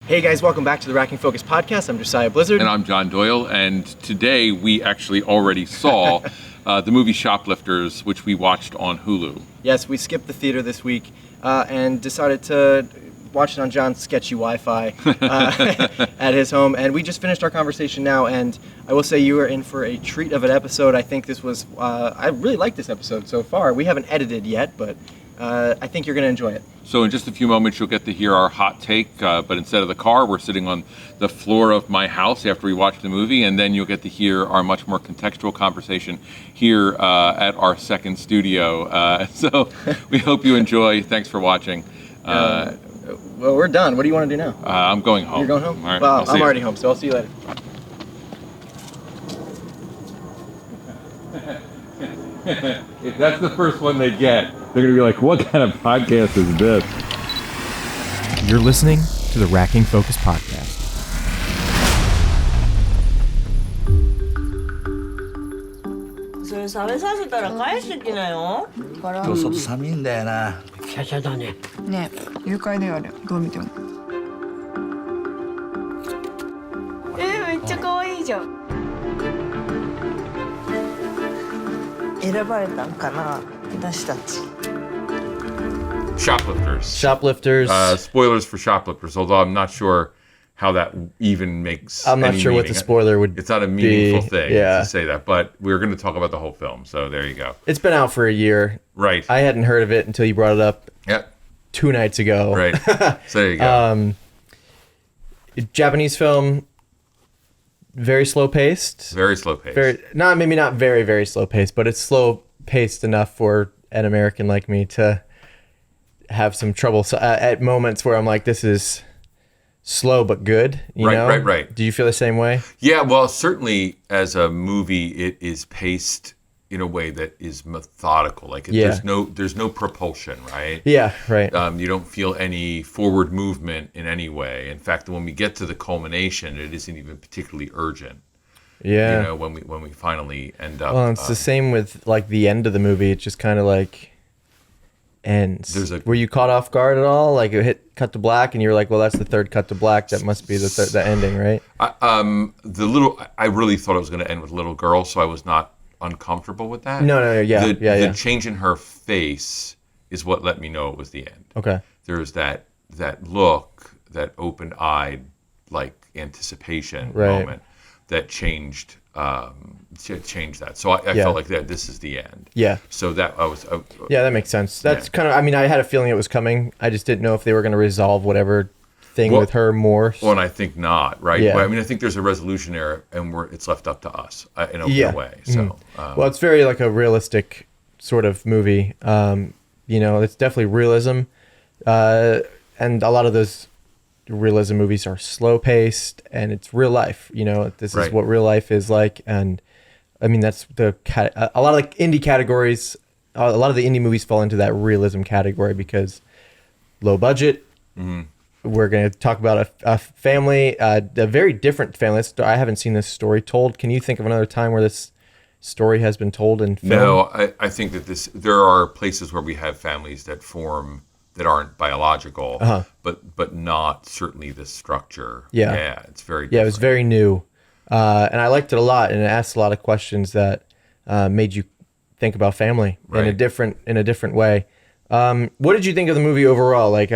Hey guys, welcome back to the Racking Focus podcast. I'm Josiah Blizzard. And I'm John Doyle, and today we actually already saw the movie Shoplifters, which we watched on HULU. Yes, we skipped the theater this week and decided to watch it on John's sketchy Wi-Fi at his home, and we just finished our conversation now, and I will say you are in for a treat of an episode. I think this was, I really like this episode so far. We haven't edited yet, but I think you're going to enjoy it. So in just a few moments, you'll get to hear our hot take, but instead of the car, we're sitting on the floor of my house after we watch the movie, and then you'll get to hear our much more contextual conversation here at our second studio. So we hope you enjoy. Thanks for watching. Well, we're done. What do you want to do now? I'm going home. You're going home? All right, well, I'm already home, so I'll see you later. If that's the first one they get, they're going to be like, what kind of podcast is this? You're listening to the Racking Focus podcast. それ食べさせたら返してきなよ。今日外寒いんだよな。キャキャだね。ねえ、誘拐だよあれ。どう見ても。めっちゃ可愛いじゃん。選ばれたんかな、私たち。Shoplifters. Spoilers for Shoplifters, although I'm not sure how that even makes I'm not any sure what meaning. the spoiler would It's not a meaningful thing yeah. to say that, but we're going to talk about the whole film, so there you go. It's been out for a year. Right. I hadn't heard of it until you brought it up Yep. 2 nights ago. Right. So there you go. Japanese film, very slow paced. Very slow pace. Maybe not very, very slow paced, but it's slow paced enough for an American like me to have some trouble at moments where I'm like, this is slow but good. You know? Right. Do you feel the same way? Yeah, well, certainly as a movie, it is paced in a way that is methodical. Like there's no propulsion, right? Yeah, right. You don't feel any forward movement in any way. In fact, when we get to the culmination, it isn't even particularly urgent. Yeah. You know, when we finally end up. Well, it's the same with like the end of the movie. It just kind of like ends. Were you caught off guard at all? Like it hit cut to black, and you were like, "Well, that's the third cut to black. That must be the ending, right?" I really thought it was going to end with little girl, so I was not uncomfortable with that. No, yeah. The change in her face is what let me know it was the end. Okay. There's that look, that open-eyed like anticipation right. moment that changed that. So I felt like that this is the end. Yeah. So that I was. Yeah, that makes sense. That's kind of. I mean, I had a feeling it was coming. I just didn't know if they were going to resolve whatever thing with her more. Well, and I think not. Right. Yeah. But, I mean, I think there's a resolution there, and it's left up to us in a weird way. So. Well, it's very like a realistic sort of movie. You know, it's definitely realism, and a lot of those realism movies are slow paced, and it's real life. You know, this is what real life is like, and I mean that's a lot of like indie categories. A lot of the indie movies fall into that realism category because low budget. Mm-hmm. We're going to talk about a family, a very different family. I haven't seen this story told. Can you think of another time where this story has been told in film? No, I think that there are places where we have families that form that aren't biological, but not certainly the structure. Yeah, it's very different. Yeah, it was very new, and I liked it a lot, and it asked a lot of questions that made you think about family in a different way. What did you think of the movie overall? Like,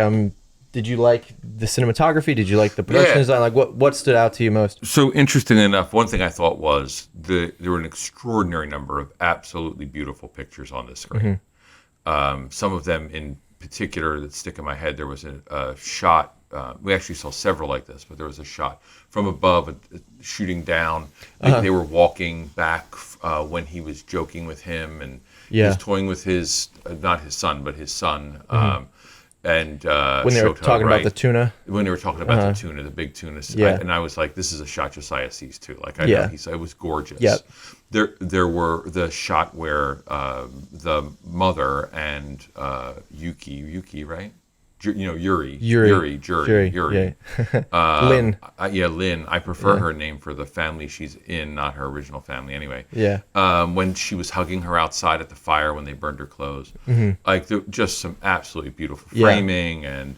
did you like the cinematography? Did you like the production design? Like, what stood out to you most? So interesting enough, one thing I thought was there were an extraordinary number of absolutely beautiful pictures on the screen. Mm-hmm. Some of them in particular that stick in my head. There was a shot. We actually saw several like this, but there was a shot from above, shooting down. Like they were walking back when he was joking with him, and he was toying with his not his son, but his son. Mm-hmm. And when they were talking about the tuna, when they were talking about the tuna, the big tuna, and I was like, "This is a shot Josiah sees too." Like I know it was gorgeous. Yep. There were the shot where the mother and Yuki, right? Yuri. Lynn. Lynn. I prefer her name for the family she's in, not her original family. Anyway. Yeah. When she was hugging her outside at the fire when they burned her clothes, like just some absolutely beautiful framing and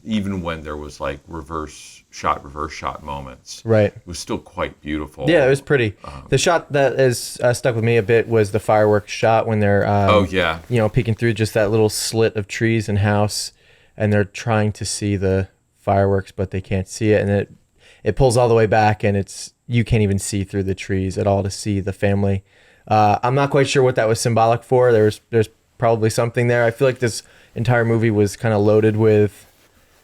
even when there was like reverse shot moments, Right. it was still quite beautiful. Yeah, it was pretty. The shot that is stuck with me a bit was the fireworks shot when they're Oh yeah. peeking through just that little slit of trees and house, and they're trying to see the fireworks, but they can't see it, and it pulls all the way back, and you can't even see through the trees at all to see the family. I'm not quite sure what that was symbolic for. There's probably something there. I feel like this entire movie was kind of loaded with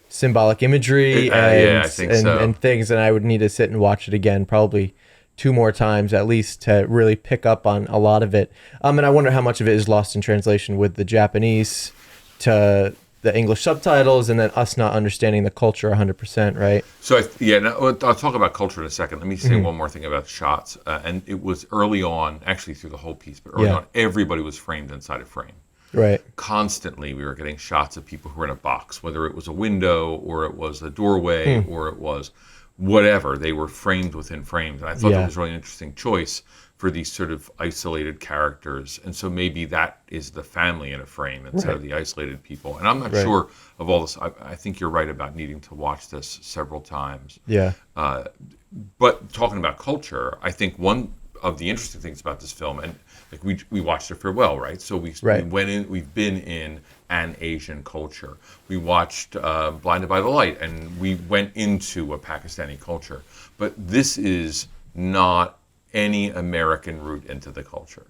symbolic imagery I think so. and things, and I would need to sit and watch it again probably 2 more times at least to really pick up on a lot of it. And I wonder how much of it is lost in translation with the Japanese to the English subtitles, and then us not understanding the culture 100%, right? So I'll talk about culture in a second. Let me say one more thing about shots. And it was early on, actually through the whole piece, but early on, everybody was framed inside a frame. Right. Constantly, we were getting shots of people who were in a box, whether it was a window or it was a doorway or it was whatever. They were framed within frames. And I thought that was really an interesting choice for these sort of isolated characters. And so maybe that is the family in a frame instead of the isolated people. And I'm not sure of all this. I think you're right about needing to watch this several times. Yeah. But talking about culture, I think one of the interesting things about this film, and like we watched A Farewell, right? So we went in. We've been in an Asian culture. We watched Blinded by the Light, and we went into a Pakistani culture. But this is not any American route into the culture.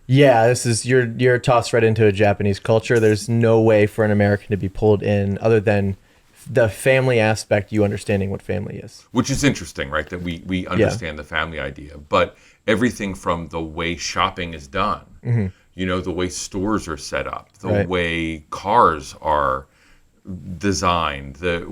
Yeah, this is you're tossed right into a Japanese culture. There's no way for an American to be pulled in other than the family aspect, you understanding what family is. Which is interesting, right? That we understand the family idea. But everything from the way shopping is done, the way stores are set up, the way cars are designed, the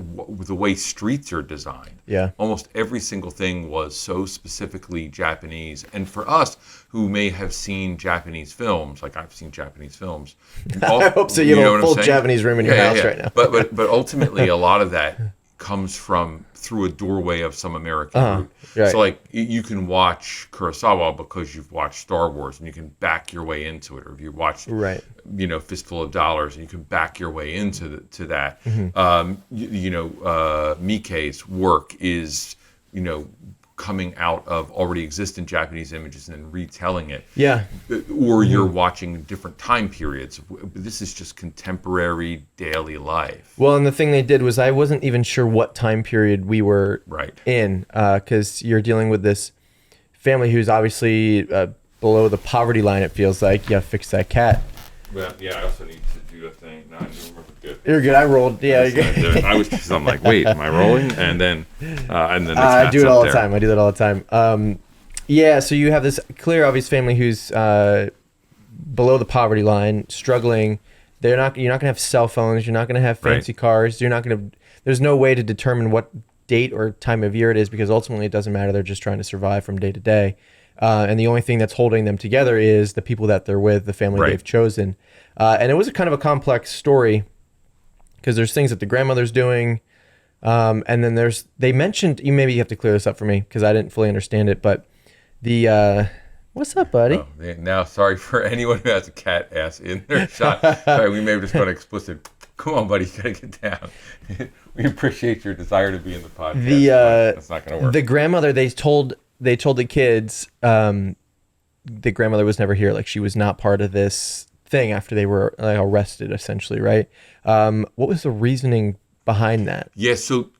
way streets are designed. Yeah. Almost every single thing was so specifically Japanese. And for us who may have seen Japanese films, like I've seen Japanese films. I hope so. You have a full Japanese room in your house right now. But ultimately a lot of that comes from through a doorway of some American route. Right. So like you can watch Kurosawa because you've watched Star Wars and you can back your way into it, or if you watched Fistful of Dollars and you can back your way into that. Miike's work is coming out of already existent Japanese images and then retelling it. Yeah. Or you're watching different time periods. This is just contemporary daily life. Well, and the thing they did was I wasn't even sure what time period we were in, because you're dealing with this family who's obviously below the poverty line, it feels like. You gotta fix that cat. Well, yeah, I also need to do a thing. No, I didn't remember. Good. You're good. I rolled. Yeah, you're good. I'm like, wait, am I rolling? And then I do it all the time. I do that all the time. Yeah, so you have this clear, obvious family who's below the poverty line, struggling. You're not going to have cell phones. You're not going to have fancy cars. There's no way to determine what date or time of year it is, because ultimately it doesn't matter. They're just trying to survive from day to day. And the only thing that's holding them together is the people that they're with, the family they've chosen. And it was a kind of a complex story, because there's things that the grandmother's doing. And then they mentioned, maybe you have to clear this up for me because I didn't fully understand it, but what's up, buddy? Oh, now, sorry for anyone who has a cat ass in their shot. All right, we may have just gone explicit. Come on, buddy, you gotta get down. We appreciate your desire to be in the podcast. That's not gonna work. The grandmother, they told the kids, the grandmother was never here. Like, she was not part of this thing after they were arrested, essentially, right? What was the reasoning behind that? Yeah, so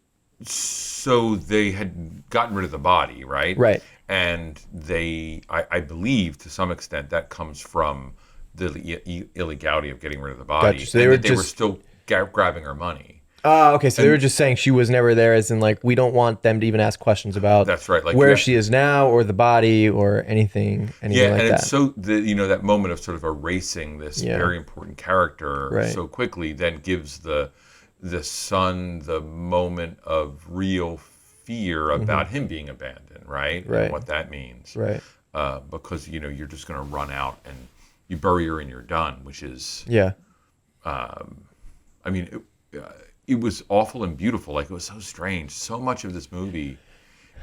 they had gotten rid of the body, right? Right. And I believe to some extent that comes from the illegality of getting rid of the body. Gotcha. So they were still grabbing her money. Oh, okay. So they were just saying she was never there, as in, like, we don't want them to even ask questions about that's right, like where she is now or the body or anything like that. Yeah, and it's so that moment of sort of erasing this very important character so quickly then gives the son the moment of real fear about him being abandoned, right? And what that means, right? Because you're just going to run out and you bury her and you're done, which is it was awful and beautiful. Like, it was so strange. So much of this movie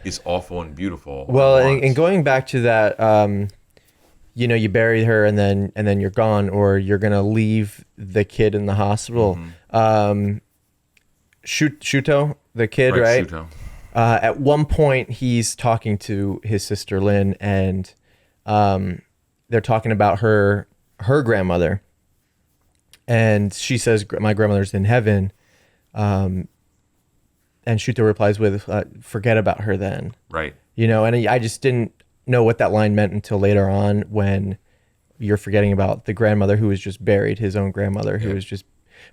is awful and beautiful. Well, and going back to that, you bury her and then you're gone, or you're gonna leave the kid in the hospital. Shuto, the kid, right? Shuto. At one point, he's talking to his sister Lynn, and they're talking about her grandmother, and she says, "My grandmother's in heaven," and Shuto replies with, "Forget about her then." Right. You know, and I just didn't know what that line meant until later on, when you're forgetting about the grandmother who was just buried, his own grandmother who was just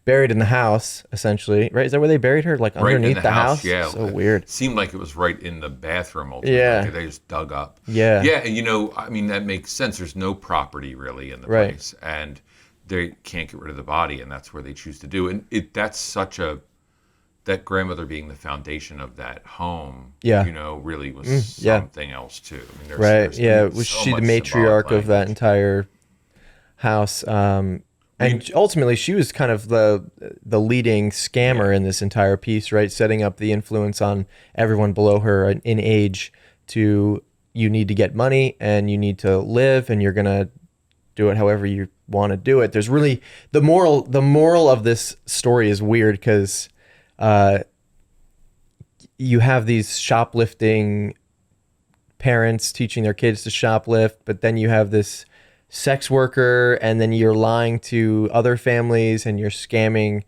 buried in the house, essentially, right? Is that where they buried her? Like Right underneath in the house? Yeah. So weird. It seemed like it was right in the bathroom. Ultimately. Yeah. Like they just dug up. Yeah. Yeah, and you know, I mean, that makes sense. There's no property really in the Right. place, and they can't get rid of the body, and that's where they choose to do. And that's such a, that grandmother being the foundation of that home, Yeah. you know, really was yeah. something else too. I mean, Right. Yeah. Was so she the much matriarch symbolic of that language. entire house? And ultimately, she was kind of the leading scammer in this entire piece, right? Setting up the influence on everyone below her in age to, you need to get money and you need to live, and you're gonna do it however you want to do it. There's really the moral of this story is weird, because you have these shoplifting parents teaching their kids to shoplift, but then you have this sex worker, and then you're lying to other families and you're scamming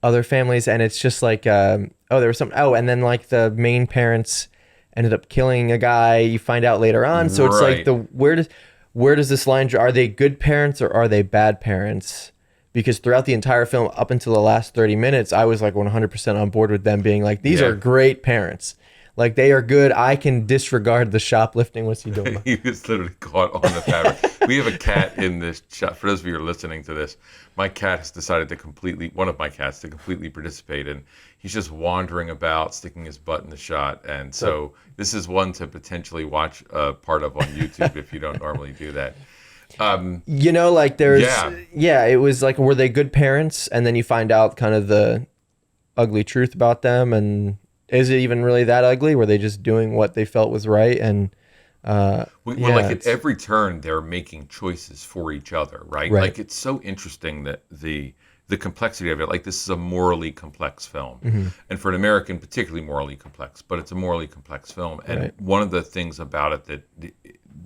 other families, and it's just like there was some and then like the main parents ended up killing a guy, you find out later on. So it's like where does this line draw? Are they good parents or are they bad parents? Because throughout the entire film, up until the last 30 minutes, I was like 100% on board with them being like, these are great parents. Like, they are good. I can disregard the shoplifting. What's he doing? He was literally caught on the fabric. We have a cat in this shot. For those of you who are listening to this, my cat has decided to one of my cats to completely participate, and he's just wandering about, sticking his butt in the shot. And so this is one to potentially watch part of on YouTube if you don't normally do that. You know, like there's, it was like, were they good parents? And then you find out kind of the ugly truth about them. And is it even really that ugly? Were they just doing what they felt was right? And like at every turn, they're making choices for each other, right? Like, it's so interesting that the complexity of it. Like, this is a morally complex film, and for an American, particularly morally complex. But it's a morally complex film, and one of the things about it that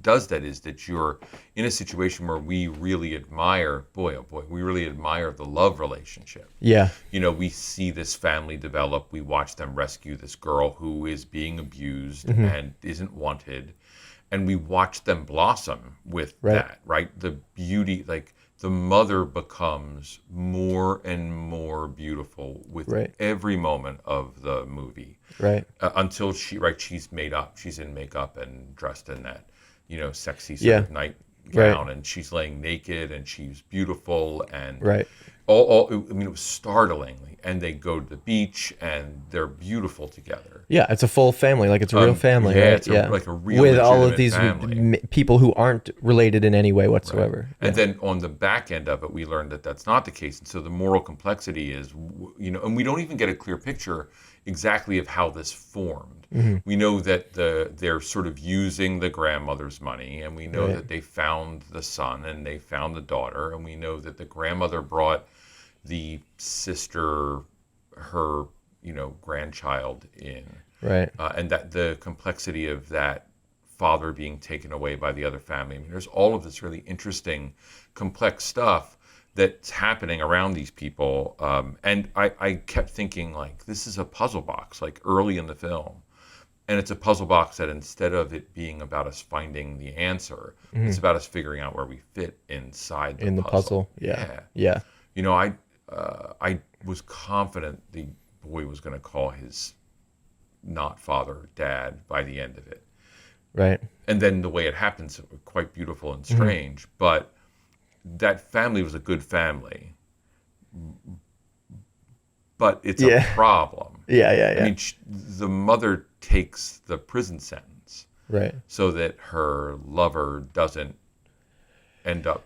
does that is that you're in a situation where we really admire, we really admire the love relationship. Yeah. You know, we see this family develop. We watch them rescue this girl who is being abused and isn't wanted. And we watch them blossom with that, right? The beauty, like the mother becomes more and more beautiful with every moment of the movie. Right. Until she's made up. She's in makeup and dressed in that, you know, sexy sort of nightgown, and she's laying naked and she's beautiful and all. I mean, it was startling. And they go to the beach and they're beautiful together. Yeah, it's a full family, like it's a real family, right? It's like a real with all of legitimate these family. people who aren't related in any way whatsoever. And then on the back end of it, we learned that that's not the case. And so the moral complexity is, you know, and we don't even get a clear picture exactly of how this formed. We know that they're sort of using the grandmother's money, and we know that they found the son and they found the daughter, and we know that the grandmother brought the sister, her, you know, grandchild in. Right. And that the complexity of that father being taken away by the other family. I mean, there's all of this really interesting, complex stuff that's happening around these people. And I kept thinking, like, this is a puzzle box, like early in the film. And it's a puzzle box that instead of it being about us finding the answer, it's about us figuring out where we fit inside the puzzle. Yeah. You know, I was confident the boy was going to call his not father dad by the end of it. Right. And then the way it happens, it was quite beautiful and strange. But that family was a good family. But it's a problem. Yeah. I mean, the mother takes the prison sentence. Right. So that her lover doesn't end up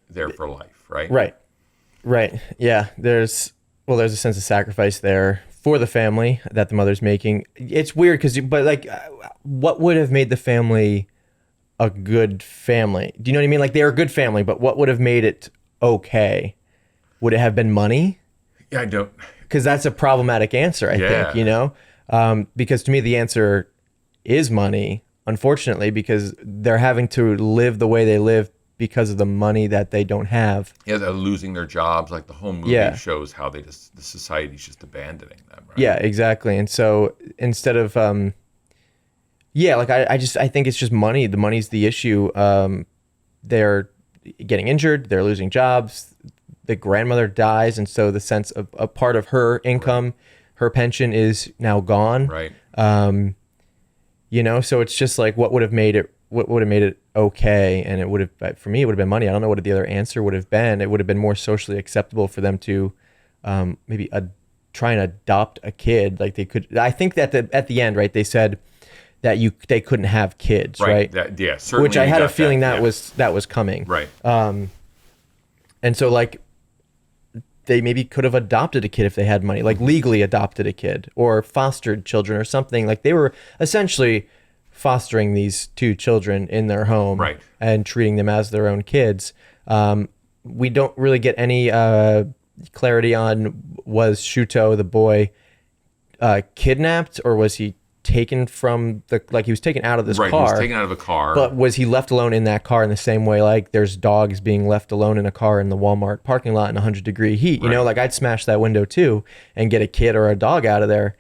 there for life, right? Right. Yeah. There's a sense of sacrifice there for the family that the mother's making. It's weird but what would have made the family a good family? Do you know what I mean? Like, they're a good family, but what would have made it okay? Would it have been money? Yeah, I don't. because that's a problematic answer, I think, you know, because to me, the answer is money, unfortunately, because they're having to live the way they live because of the money that they don't have. Yeah, they're losing their jobs. Like the whole movie shows how the society's just abandoning them. Right? Yeah, exactly. And so instead of, like I think it's just money. The money's the issue. They're getting injured. They're losing jobs. The grandmother dies, and so the sense of a part of her income, her pension is now gone. Right. You know, so it's just like what would have made it okay, and it would have, for me, it would have been money. I don't know what the other answer would have been. It would have been more socially acceptable for them to maybe try and adopt a kid. Like they could. I think that at the end, right, they said that they couldn't have kids, right? Certainly. Which I had a feeling that was coming, right. And so like they maybe could have adopted a kid if they had money, like legally adopted a kid or fostered children or something. Like they were essentially fostering these two children in their home, right, and treating them as their own kids. We don't really get any clarity on, was Shuto, the boy, kidnapped, or was he taken from he was taken out of this car? Right, he was taken out of a car. But was he left alone in that car in the same way like there's dogs being left alone in a car in the Walmart parking lot in 100-degree heat? You know, like I'd smash that window too and get a kid or a dog out of there,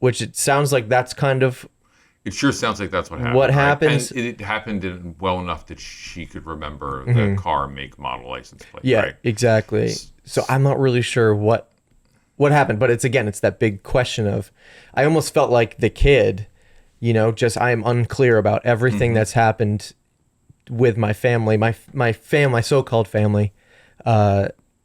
which it sounds like that's kind of... It sure sounds like that's what happened. What happens? And it happened well enough that she could remember the car, make, model, license plate. Yeah, right? Exactly. So I'm not really sure what happened, but it's that big question of, I almost felt like the kid, you know, just I'm unclear about everything that's happened with my family, my so-called family,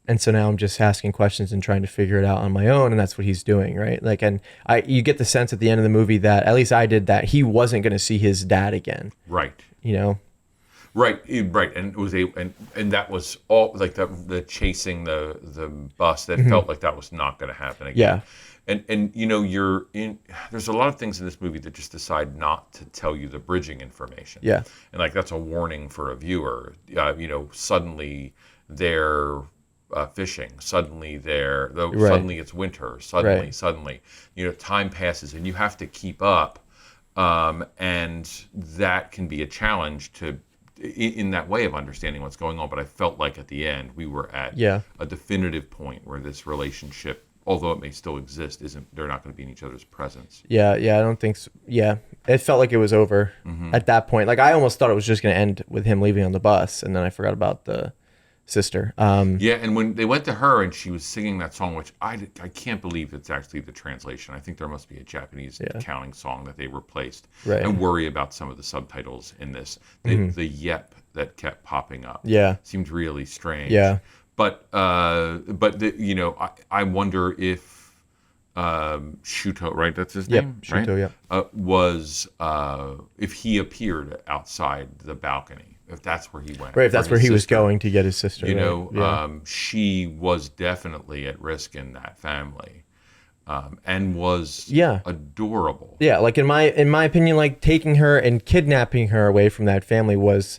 and so now I'm just asking questions and trying to figure it out on my own, and that's what he's doing, right? Like, and you get the sense at the end of the movie that, at least I did, that he wasn't going to see his dad again, right? You know. Right, and it was and that was all like the chasing the bus. That felt like that was not going to happen again. Yeah, and you know there's a lot of things in this movie that just decide not to tell you the bridging information. Yeah, and like that's a warning for a viewer. You know, suddenly they're fishing. Suddenly suddenly it's winter. Suddenly, you know, time passes and you have to keep up, and that can be a challenge in that way of understanding what's going on. But I felt like at the end we were at a definitive point where this relationship, although it may still exist, they're not going to be in each other's presence. I don't think so. It felt like it was over at that point. Like I almost thought it was just going to end with him leaving on the bus, and then I forgot about the sister. And when they went to her and she was singing that song, which I can't believe it's actually the translation. I think there must be a Japanese accounting song that they replaced. Right. And worry about some of the subtitles in this. The yep that kept popping up. Seemed really strange. But you know, I wonder if Shuto, right? That's his name, Shuto, right? Was if he appeared outside the balcony. If that's where he went. Right, if that's where he was going to get his sister. You know, she was definitely at risk in that family, and was adorable. Yeah, like in my opinion, like taking her and kidnapping her away from that family was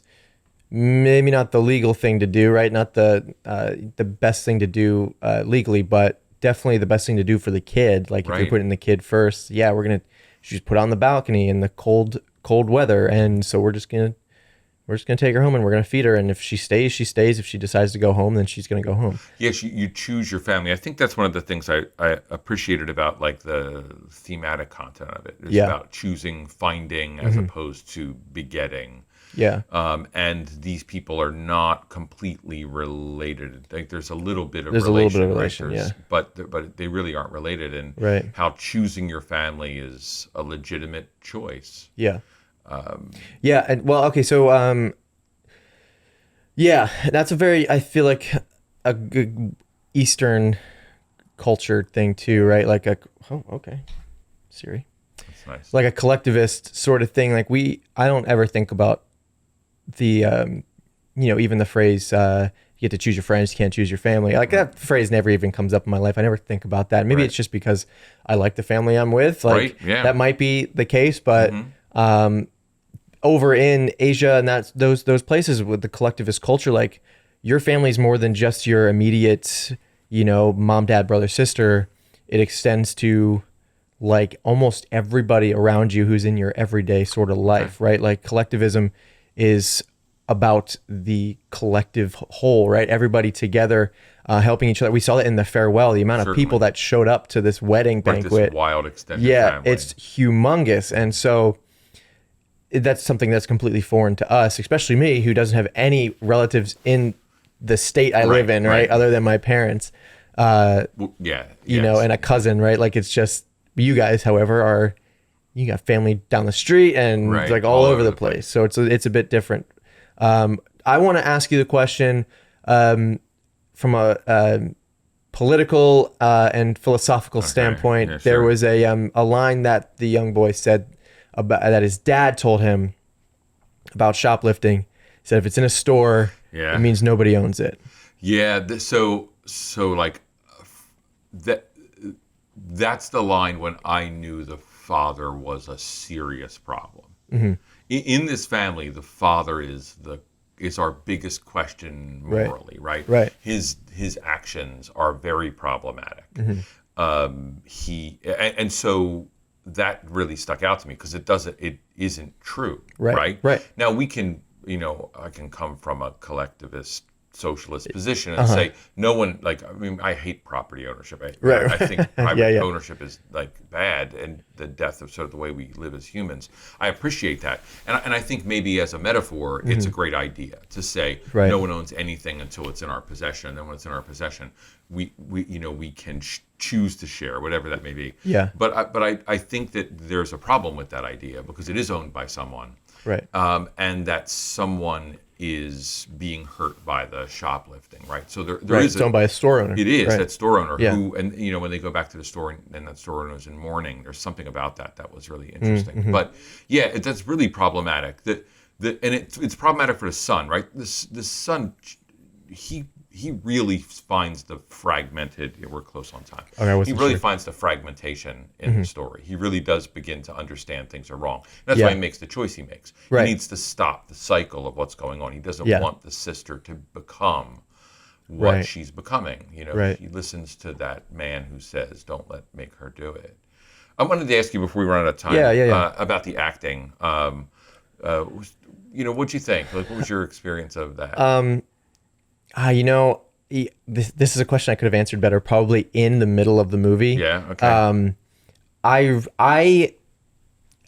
maybe not the legal thing to do, right? Not the best thing to do legally, but definitely the best thing to do for the kid. Like if you're putting the kid first, she's put on the balcony in the cold weather, and so we're just gonna take her home and we're going to feed her. And if she stays, she stays. If she decides to go home, then she's going to go home. Yes, you choose your family. I think that's one of the things I appreciated about like the thematic content of it. It's about choosing, finding, as opposed to begetting. Yeah. And these people are not completely related. Like there's a little bit of relation, yeah. But they really aren't related. And how choosing your family is a legitimate choice. Yeah. So that's a very, I feel like a good Eastern culture thing too, right? Like Siri. That's nice. Like a collectivist sort of thing. Like I don't ever think about the, even the phrase, you get to choose your friends, you can't choose your family. Like that phrase never even comes up in my life. I never think about that. Maybe it's just because I like the family I'm with. Like that might be the case, but, over in Asia and those places with the collectivist culture, like your family's more than just your immediate, mom, dad, brother, sister, it extends to like almost everybody around you who's in your everyday sort of life, right? Like collectivism is about the collective whole, right? Everybody together, helping each other. We saw that in the farewell, the amount of people that showed up to this wedding banquet. This wild extended family. It's humongous. And so that's something that's completely foreign to us, especially me, who doesn't have any relatives in the state I live in, right? Other than my parents, and a cousin, right? Like it's just, you guys, however, you got family down the street and like all over the place. So it's a bit different. I want to ask you the question from a political and philosophical standpoint. Yeah, there was a line that the young boy said about that his dad told him about shoplifting. He said, if it's in a store, it means nobody owns it. Yeah. So like that's the line when I knew the father was a serious problem. Mm-hmm. In this family, the father is our biggest question morally, right? Right. His actions are very problematic. Mm-hmm. And so that really stuck out to me because it isn't true, right? Right. Now we can, I can come from a collectivist socialist position and say no one, I hate property ownership. I think private ownership is like bad, and the death of sort of the way we live as humans. I appreciate that, and I think maybe as a metaphor, it's a great idea to say no one owns anything until it's in our possession. And then when it's in our possession, we can choose to share, whatever that may be. Yeah. But I think that there's a problem with that idea because it is owned by someone, right? And that someone is being hurt by the shoplifting, right? So there is it's owned by a store owner. It is that store owner who, and when they go back to the store and that store owner is in mourning, there's something about that was really interesting. Mm-hmm. But that's really problematic. And it's problematic for the son, right? The son, he really finds the fragmented. We're close on time. Okay, he really finds the fragmentation in the story. He really does begin to understand things are wrong. And that's why he makes the choice he makes. Right. He needs to stop the cycle of what's going on. He doesn't want the sister to become what she's becoming. He listens to that man who says, "Don't make her do it." I wanted to ask you before we run out of time about the acting. What'd you think? Like, what was your experience of that? This is a question I could have answered better probably in the middle of the movie. Yeah, okay.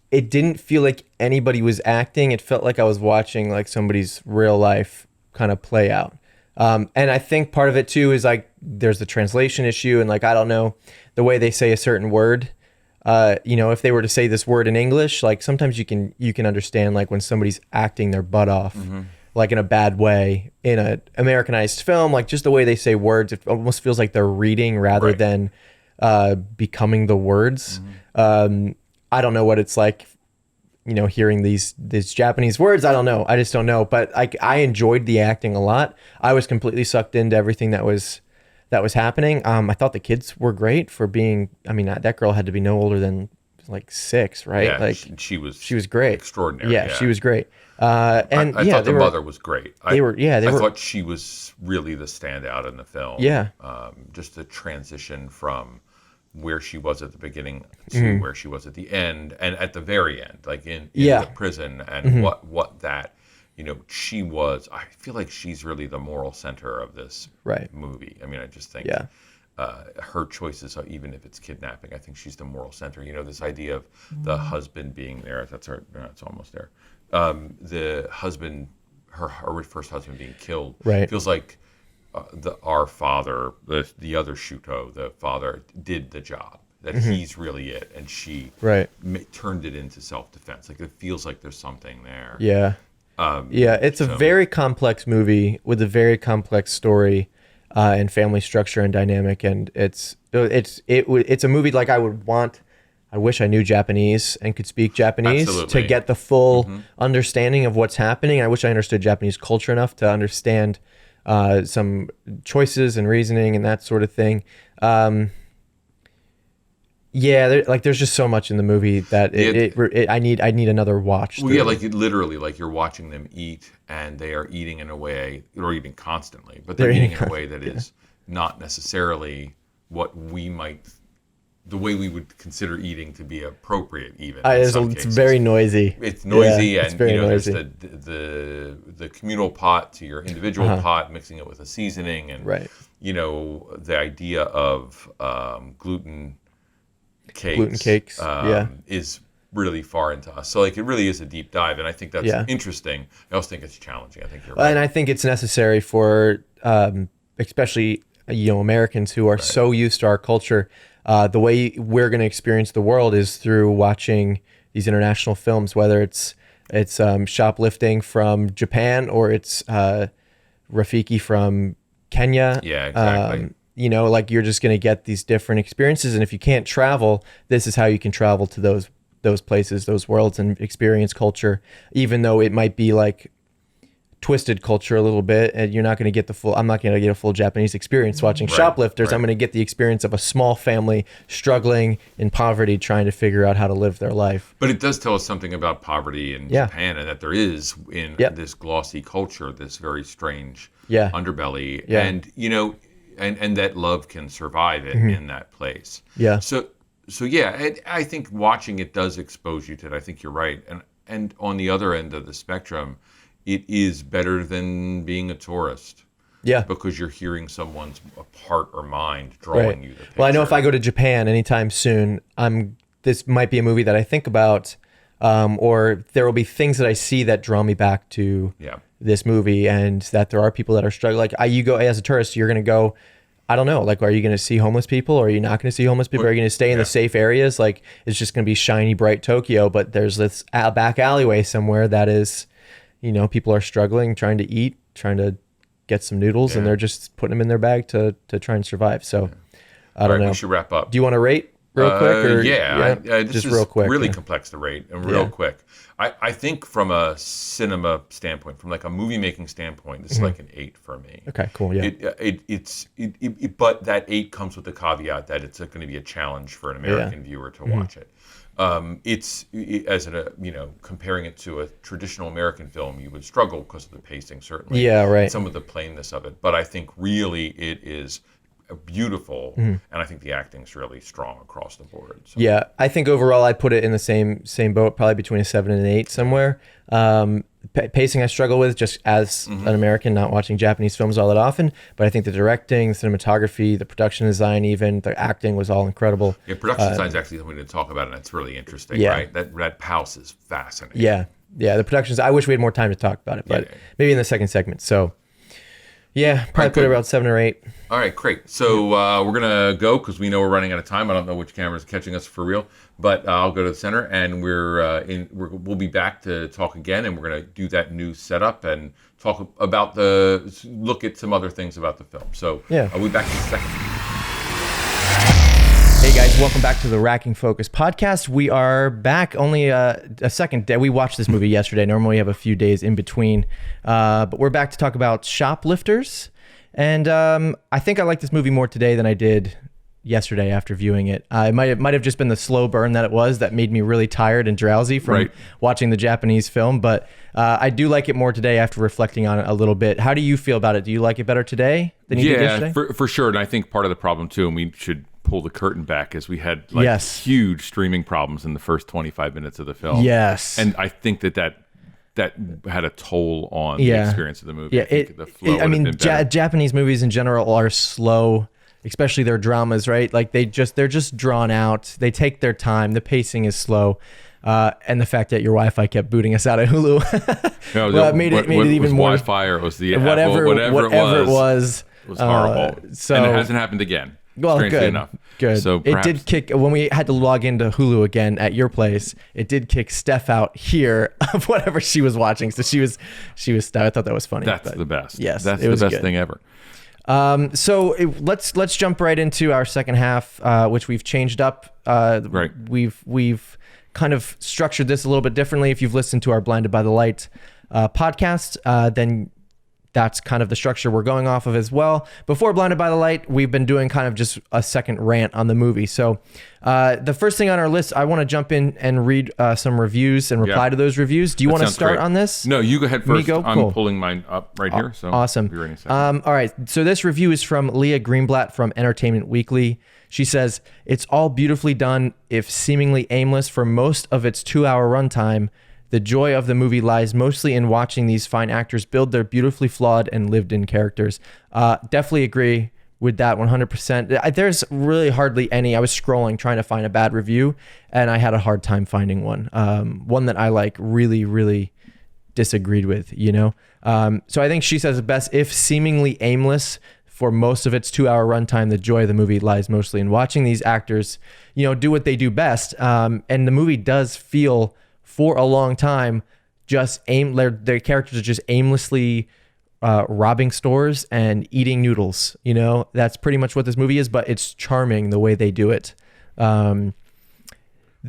It didn't feel like anybody was acting. It felt like I was watching like somebody's real life kind of play out. And I think part of it too is like there's the translation issue, and like I don't know the way they say a certain word. If they were to say this word in English, like sometimes you can understand like when somebody's acting their butt off. Mm-hmm. Like in a bad way in an Americanized film, like just the way they say words, it almost feels like they're reading rather than becoming the words. Mm-hmm. I don't know what it's like, hearing these Japanese words. I don't know. I just don't know. But I enjoyed the acting a lot. I was completely sucked into everything that was happening. I thought the kids were great for being. I mean, that girl had to be no older than like 6, right? Yeah, like she was great, extraordinary. Yeah, she was great. I thought the mother was great. I thought thought she was really the standout in the film. Yeah. Just the transition from where she was at the beginning to where she was at the end, and at the very end, like in the prison, and what that, she was. I feel like she's really the moral center of this movie. I mean, I just think her choices, even if it's kidnapping, I think she's the moral center. This idea of the husband being there. It's almost there. The husband, her first husband being killed, feels like our father, the other Shuto, the father, did the job. That he's really it, and she turned it into self-defense. Like it feels like there's something there. Yeah, it's a very complex movie with a very complex story and family structure and dynamic, and it's a movie like I would want. I wish I knew Japanese and could speak Japanese to get the full understanding of what's happening. I wish I understood Japanese culture enough to understand some choices and reasoning and that sort of thing. There's just so much in the movie that I need another watch. Well, like literally, like you're watching them eat, and they are eating in a way, or eating constantly, but they're eating in a way that is not necessarily the way we would consider eating to be appropriate, even in some it's cases. very noisy. It's noisy, Yeah, and it's very there's noisy. the communal pot to your individual pot, mixing it with a seasoning, and Right. the idea of gluten cakes, is really far into us. So like it really is a deep dive, and I think that's interesting. I also think it's challenging. I think you're right. And I think it's necessary for especially Americans who are so used to our culture. The way we're going to experience the world is through watching these international films, whether it's Shoplifting from Japan or it's Rafiki from Kenya. Yeah, exactly. Like you're just going to get these different experiences, and if you can't travel, this is how you can travel to those places, those worlds, and experience culture, even though it might be like twisted culture a little bit, and you're not going to get I'm not going to get a full Japanese experience watching Shoplifters. I'm going to get the experience of a small family struggling in poverty, trying to figure out how to live their life. But it does tell us something about poverty in Japan, and that there is in this glossy culture this very strange underbelly, and and that love can survive in that place. So yeah, I think watching it does expose you to it. I think you're right, and on the other end of the spectrum, it is better than being a tourist. Yeah. Because you're hearing someone's heart or mind drawing you the picture. Well, I know if I go to Japan anytime soon, this might be a movie that I think about, or there will be things that I see that draw me back to this movie, and that there are people that are struggling. Like you go as a tourist, you're going to go, I don't know, like, are you going to see homeless people, or are you not going to see homeless people? Are you going to stay in the safe areas? Like, it's just going to be shiny, bright Tokyo, but there's this back alleyway somewhere that is, people are struggling, trying to eat, trying to get some noodles, and they're just putting them in their bag to try and survive. So, I don't know. We should wrap up. Do you want to rate real quick? Or, this just is real quick. Really complex to rate, and real quick. I think from a cinema standpoint, from like a movie making standpoint, this is like an 8 for me. Okay, cool. Yeah. But that 8 comes with the caveat that it's going to be a challenge for an American viewer to watch it. Comparing it to a traditional American film, you would struggle because of the pacing, certainly. Yeah, right. Some of the plainness of it, but I think really it is beautiful, and I think the acting's really strong across the board. So. Yeah, I think overall I put it in the same boat, probably between a 7 and an 8 somewhere. Pacing I struggle with just as an American, not watching Japanese films all that often, but I think the directing, the cinematography, the production design, even the acting was all incredible. Yeah, production design is actually something to talk about, and it's really interesting, right? That house is fascinating. Yeah, the production. I wish we had more time to talk about it, but maybe in the second segment. So, yeah, probably put it around 7 or 8. All right, great. So we're gonna go because we know we're running out of time. I don't know which camera's catching us for real, but I'll go to the center, and we'll be back to talk again, and we're gonna do that new setup and talk about look at some other things about the film. So I'll be back in a second. Hey guys, welcome back to the Racking Focus podcast. We are back only a second day. We watched this movie yesterday. Normally we have a few days in between, but we're back to talk about Shoplifters. And I think I like this movie more today than I did yesterday after viewing it. It might have just been the slow burn that it was that made me really tired and drowsy from watching the Japanese film. But I do like it more today after reflecting on it a little bit. How do you feel about it? Do you like it better today than you did yesterday? Yeah, for sure. And I think part of the problem too, and we should pull the curtain back, is we had huge streaming problems in the first 25 minutes of the film. Yes. And I think that had a toll on the experience of the movie. Yeah, Japanese movies in general are slow, especially their dramas, right? Like they're just drawn out. They take their time. The pacing is slow. And the fact that your Wi-Fi kept booting us out of Hulu made it even more. Wi-Fi, or it was the whatever it was. It was horrible. And it hasn't happened again. Well, strangely good. enough. Good. So it did kick when we had to log into Hulu again at your place. It did kick Steph out here of whatever she was watching. So she was. I thought that was funny. That's the best. Yes, that's it was the best good. thing ever. Let's jump right into our second half, which we've changed up. Right. We've kind of structured this a little bit differently. If you've listened to our Blinded by the Light podcast, then that's kind of the structure we're going off of as well. Before Blinded by the Light, we've been doing kind of just a second rant on the movie. So the first thing on our list, I want to jump in and read some reviews and reply to those reviews. Do you want to start on this? No, you go ahead first. Cool. I'm pulling mine up right here. So awesome. Be ready in a second. All right. So this review is from Leah Greenblatt from Entertainment Weekly. She says, it's all beautifully done, if seemingly aimless for most of its 2-hour runtime. The joy of the movie lies mostly in watching these fine actors build their beautifully flawed and lived-in characters. Definitely agree with that 100%. There's really hardly any. I was scrolling trying to find a bad review, and I had a hard time finding one. One that I like really, really disagreed with, you know? So I think she says it best, if seemingly aimless for most of its 2-hour runtime, the joy of the movie lies mostly in watching these actors, you know, do what they do best. And the movie does feel, for a long time, just their characters are just aimlessly robbing stores and eating noodles. You know, that's pretty much what this movie is, but it's charming the way they do it. Well,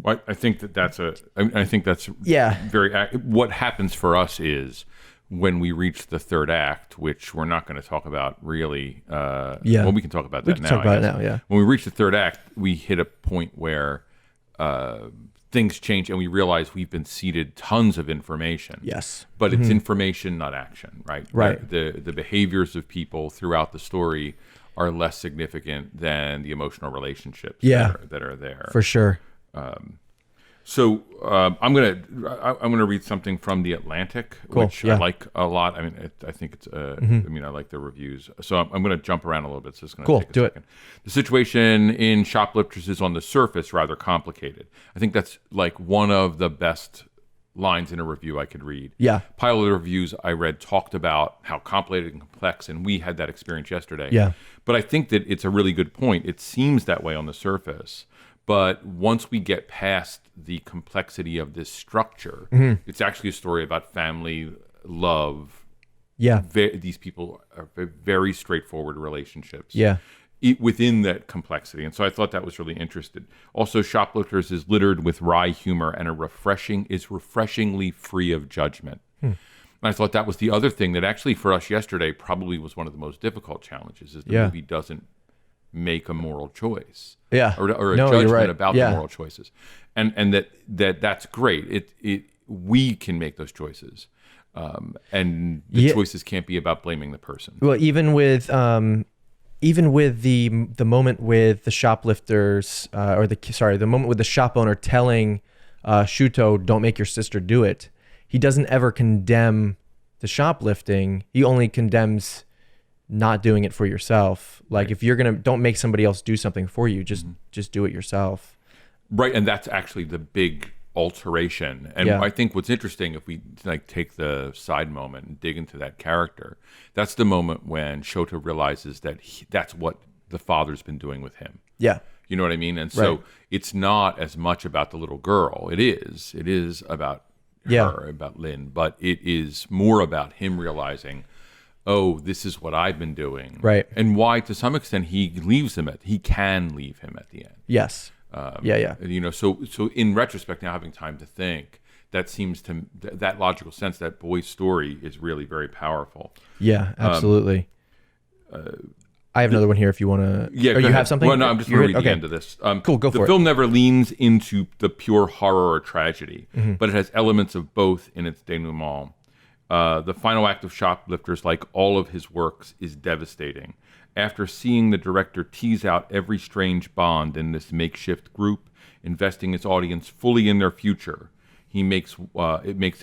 I think that's very. What happens for us is when we reach the third act, which we're not going to talk about really. Well, we can talk about that now. Talk about it now. Yeah. When we reach the third act, we hit a point where things change, and we realize we've been seeded tons of information. Yes. But it's information, not action, right? Right. The behaviors of people throughout the story are less significant than the emotional relationships that are there. For sure. So I'm gonna read something from The Atlantic, which I like a lot. I mean, I think it's. I mean, I like the reviews. So I'm gonna jump around a little bit. So it's gonna take a second. The situation in Shoplifters is on the surface rather complicated. I think that's like one of the best lines in a review I could read. Yeah. Pile of the reviews I read talked about how complicated and complex, and we had that experience yesterday. Yeah. But I think that it's a really good point. It seems that way on the surface. But once we get past the complexity of this structure, it's actually a story about family, love. Yeah. These people are very straightforward relationships. Yeah. Within that complexity. And so I thought that was really interesting. Also, Shoplifters is littered with wry humor and is refreshingly free of judgment. And I thought that was the other thing that actually for us yesterday probably was one of the most difficult challenges, is the movie doesn't make a moral choice. Yeah. Or a judgment about the moral choices. And that's great. We can make those choices. And the choices can't be about blaming the person. Well, even with the moment with the shoplifters, the moment with the shop owner telling Shuto, don't make your sister do it, he doesn't ever condemn the shoplifting. He only condemns not doing it for yourself. Like, if you're don't make somebody else do something for you, just do it yourself. Right. And that's actually the big alteration. And I think what's interesting, if we take the side moment and dig into that character, that's the moment when Shota realizes that that's what the father's been doing with him. Yeah. You know what I mean? And so it's not as much about the little girl. It is about her, about Lynn, but it is more about him realizing, oh, this is what I've been doing. Right. And why, to some extent, he can leave him at the end. Yes. You know, so in retrospect, now having time to think, that seems to that logical sense, that boy's story is really very powerful. Yeah, absolutely. I have another one here if you want to. Yeah, you have something? Well, no, I'm just going to read the end of this. Cool, go for it. The film never leans into the pure horror or tragedy, but it has elements of both in its denouement. The final act of Shoplifters, like all of his works, is devastating. After seeing the director tease out every strange bond in this makeshift group, investing his audience fully in their future, it makes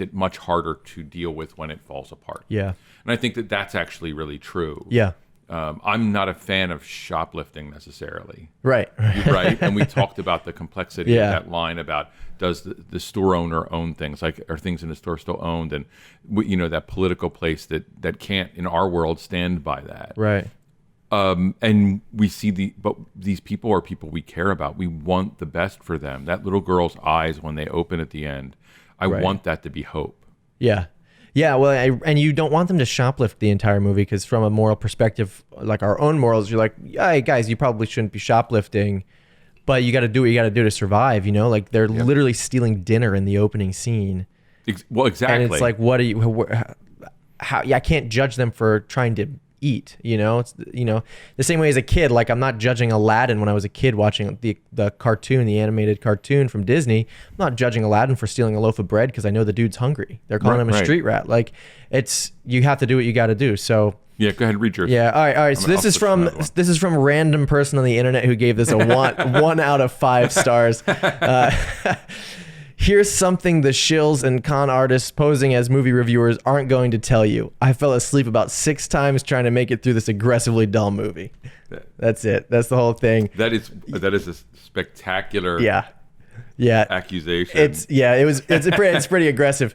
it much harder to deal with when it falls apart. Yeah. And I think that that's actually really true. Yeah. I'm not a fan of shoplifting necessarily. Right. Right. And we talked about the complexity of that line about, does the store owner own things? Like, are things in the store still owned? And that political place that can't, in our world, stand by that. Right. And we see but these people are people we care about. We want the best for them. That little girl's eyes when they open at the end, I want that to be hope. Yeah. Yeah, well, and you don't want them to shoplift the entire movie, because from a moral perspective, like our own morals, you're like, hey, guys, you probably shouldn't be shoplifting, but you got to do what you got to do to survive, Like, they're literally stealing dinner in the opening scene. Well, exactly. And it's like, what are you... I can't judge them for trying to eat, it's the same way as a kid. Like, I'm not judging Aladdin when I was a kid watching the cartoon, the animated cartoon from Disney. I'm not judging Aladdin for stealing a loaf of bread because I know the dude's hungry. They're calling him a street rat. Like, you have to do what you got to do. So yeah, go ahead and read yours. yeah, all right. So this is from a random person on the internet who gave this a 1 out of 5 stars. Here's something the shills and con artists posing as movie reviewers aren't going to tell you. I fell asleep about 6 times trying to make it through this aggressively dull movie. That's it. That's the whole thing. That is a spectacular accusation. It's pretty aggressive.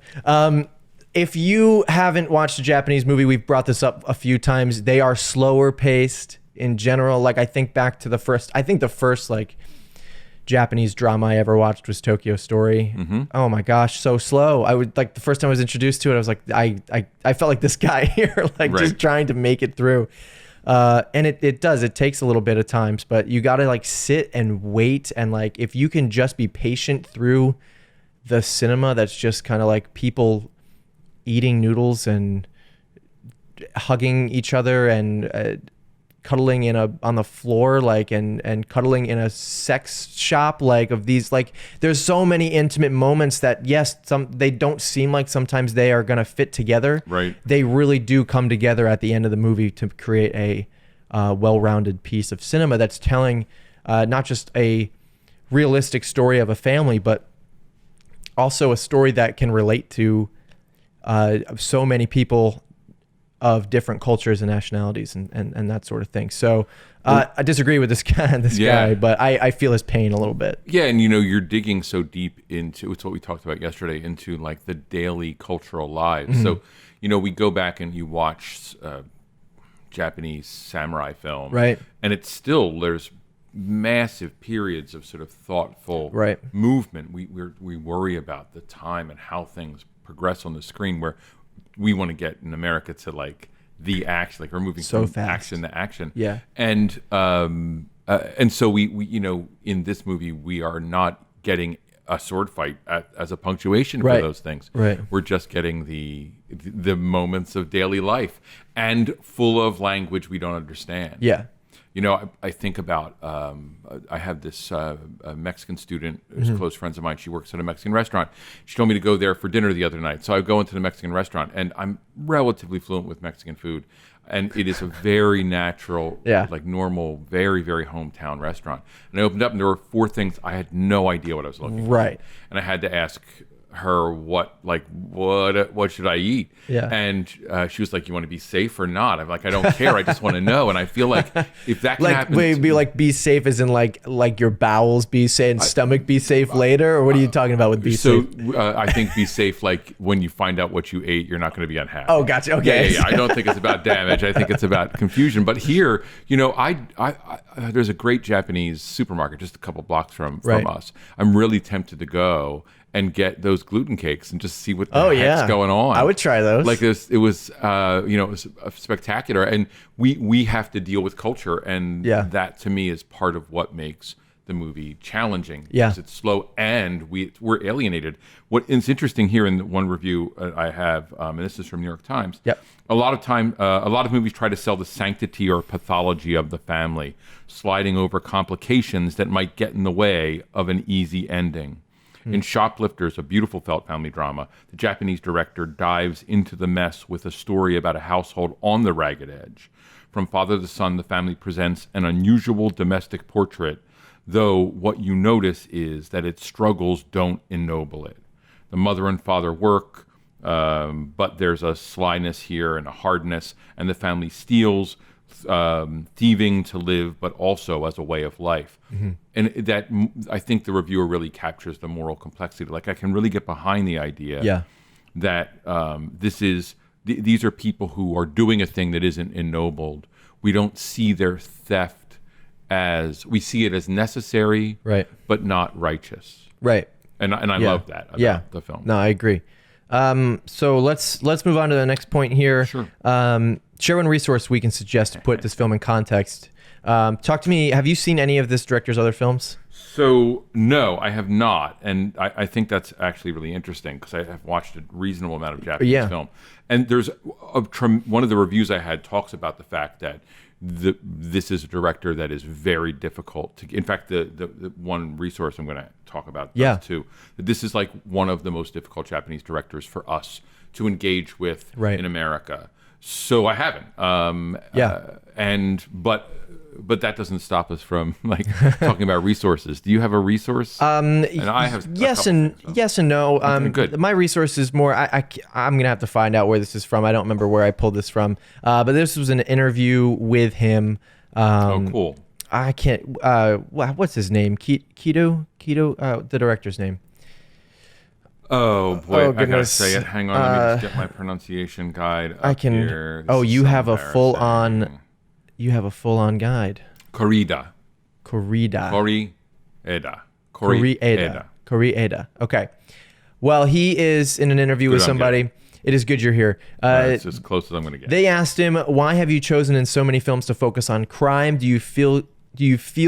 If you haven't watched a Japanese movie, we've brought this up a few times. They are slower paced in general. Like, I think back to the first like Japanese drama I ever watched was Tokyo Story. Mm-hmm. Oh my gosh, so slow. I would like the first time I was introduced to it, I was like, I felt like this guy here, like just trying to make it through. And it takes a little bit of times, but you got to like sit and wait. And like, if you can just be patient through the cinema, that's just kind of like people eating noodles and hugging each other and cuddling on the floor, like, and cuddling in a sex shop, like, of these, like, there's so many intimate moments that, yes, they don't seem like sometimes they are going to fit together. Right. They really do come together at the end of the movie to create a well-rounded piece of cinema that's telling not just a realistic story of a family, but also a story that can relate to so many people of different cultures and nationalities and that sort of thing. So I disagree with this guy, but I feel his pain a little bit. Yeah, and you're digging so deep into, it's what we talked about yesterday, into like the daily cultural lives. Mm-hmm. So, we go back and you watch Japanese samurai film, right? And it's still, there's massive periods of sort of thoughtful movement. We worry about the time and how things progress on the screen, where we want to get in America to like the action, like we're moving so from fast. action to action. Yeah. And so we in this movie, we are not getting a sword fight as a punctuation for those things. Right. We're just getting the moments of daily life, and full of language we don't understand. Yeah. I think about, I have this Mexican student who's close friends of mine. She works at a Mexican restaurant. She told me to go there for dinner the other night. So I go into the Mexican restaurant, and I'm relatively fluent with Mexican food. And it is a very natural, like normal, very, very hometown restaurant. And I opened up, and there were 4 things I had no idea what I was looking for. Right. And I had to ask her what should I eat? Yeah. And she was like, "You want to be safe or not?" I'm like, "I don't care. I just want to know." And I feel like if that can happen, be safe as in like your bowels be safe and stomach be safe later, or what are you talking about with be safe? So I think be safe, like when you find out what you ate, you're not going to be unhappy. Oh, gotcha. Okay. Yeah. I don't think it's about damage. I think it's about confusion. But here, there's a great Japanese supermarket just a couple blocks from us. I'm really tempted to go and get those gluten cakes and just see what the heck's going on. I would try those. Like this, it was spectacular, and we have to deal with culture, and that to me is part of what makes the movie challenging. Yeah, because it's slow and we're alienated. What is interesting here in one review I have, and this is from New York Times. Yep. A lot of movies try to sell the sanctity or pathology of the family, sliding over complications that might get in the way of an easy ending. In Shoplifters, a beautiful felt family drama, the Japanese director dives into the mess with a story about a household on the ragged edge. From father to son, the family presents an unusual domestic portrait, though what you notice is that its struggles don't ennoble it. The mother and father work, but there's a slyness here and a hardness, and the family steals, thieving to live, but also as a way of life. Mm-hmm. And that, I think the reviewer really captures the moral complexity. Like, I can really get behind the idea that these are people who are doing a thing that isn't ennobled. We don't see their theft we see it as necessary, but not righteous. Right. And I love that about the film. No, I agree. So let's move on to the next point here. Sure. Share one resource we can suggest to put this film in context. Talk to me. Have you seen any of this director's other films? So no, I have not, and I think that's actually really interesting because I have watched a reasonable amount of Japanese film, and there's one of the reviews I had talks about the fact that this is a director that is very difficult to. In fact, the one resource I'm going to talk about does too. That this is like one of the most difficult Japanese directors for us to engage with in America. So I haven't. But that doesn't stop us from like talking about resources. Do you have a resource? And I have yes and no. Good. My resource is more. I'm gonna have to find out where this is from. I don't remember where I pulled this from. But this was an interview with him. Oh, cool. I can't. What's his name? Keto. The director's name. Oh boy, Oh, I gotta goodness. say it. Hang on, let me just get my pronunciation guide. I can. Here. Oh, This you is have a full embarrassing. on. You have a full on guide. Koreeda. Koreeda. Koreeda. Koreeda. Okay. Well, he is in an interview with I'm somebody. good. It is good you're here. It's as close as I'm going to get. They asked him, why have you chosen in so many films to focus on crime? Do you feel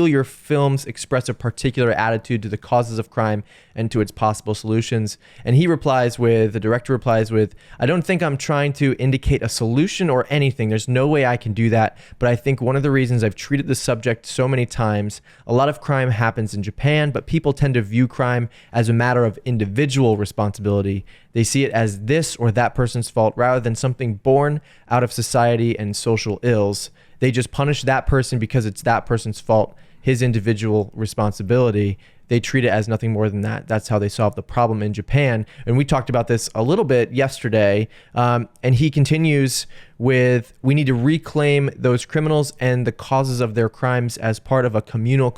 your films express a particular attitude to the causes of crime and to its possible solutions? And the director replies with, I don't think I'm trying to indicate a solution or anything. There's no way I can do that. But I think one of the reasons I've treated the subject so many times, a lot of crime happens in Japan, but people tend to view crime as a matter of individual responsibility. They see it as this or that person's fault rather than something born out of society and social ills. They just punish that person because it's that person's fault, his individual responsibility. They treat it as nothing more than that. That's how they solve the problem in Japan. And we talked about this a little bit yesterday. And he continues with, we need to reclaim those criminals and the causes of their crimes as part of a communal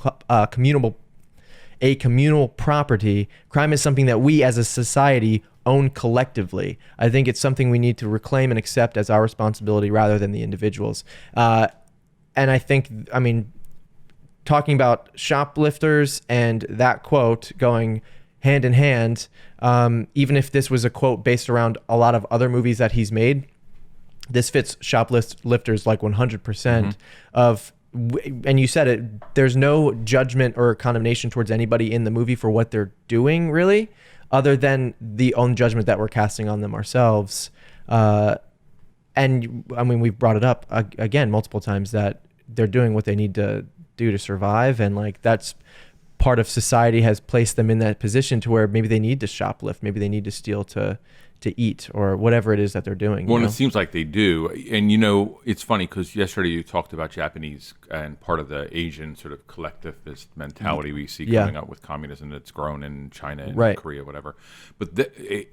property. Crime is something that we as a society own collectively. I think it's something we need to reclaim and accept as our responsibility rather than the individuals. And I think, talking about Shoplifters and that quote going hand in hand, even if this was a quote based around a lot of other movies that he's made, this fits Shoplifters like 100% of, and you said it, there's no judgment or condemnation towards anybody in the movie for what they're doing, really, other than the own judgment that we're casting on them ourselves. And we've brought it up again multiple times that they're doing what they need to do to survive, and like that's part of society has placed them in that position to where maybe they need to shoplift, maybe they need to steal to eat or whatever it is that they're doing. Well, it seems like they do. And, it's funny because yesterday you talked about Japanese and part of the Asian sort of collectivist mentality we see coming up with communism that's grown in China and Korea, whatever. But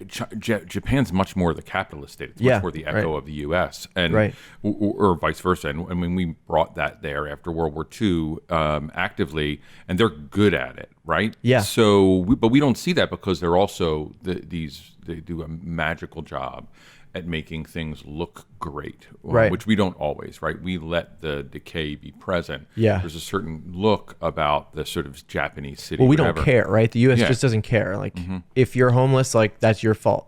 Japan's much more the capitalist state. It's much more the echo of the U.S. and or vice versa. And we brought that there after World War II actively, and they're good at it, right? Yeah. So, but we don't see that because they're also they do a magical job at making things look great, which we don't always, right? We let the decay be present. Yeah. There's a certain look about the sort of Japanese city. Well, we don't care, right? The U.S. just doesn't care. Like, if you're homeless, like, that's your fault.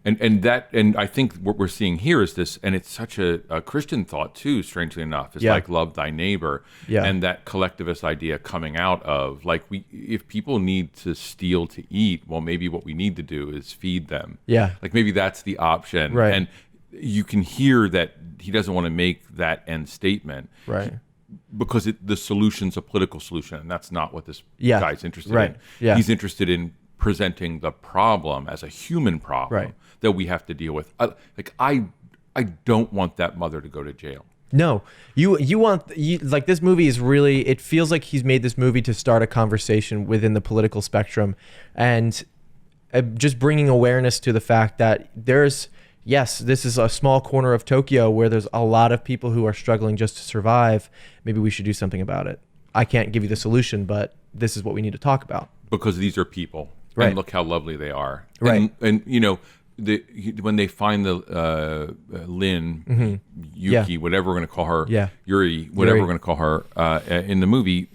And I think what we're seeing here is this, and it's such a Christian thought too, strangely enough. It's like love thy neighbor, and that collectivist idea coming out of like if people need to steal to eat, well, maybe what we need to do is feed them. Yeah, like maybe that's the option. Right, and you can hear that he doesn't want to make that end statement. Right. Because the solution's a political solution, and that's not what this guy's interested in. Yeah. He's interested in presenting the problem as a human problem that we have to deal with. I don't want that mother to go to jail. No, you like this movie is really, it feels like he's made this movie to start a conversation within the political spectrum, and just bringing awareness to the fact that this is a small corner of Tokyo where there's a lot of people who are struggling just to survive. Maybe we should do something about it. I can't give you the solution, but this is what we need to talk about. Because these are people. Right. And look how lovely they are. Right. And when they find the Lynn, Yuki, whatever we're going to call her, Yuri, whatever we're going to call her in the movie,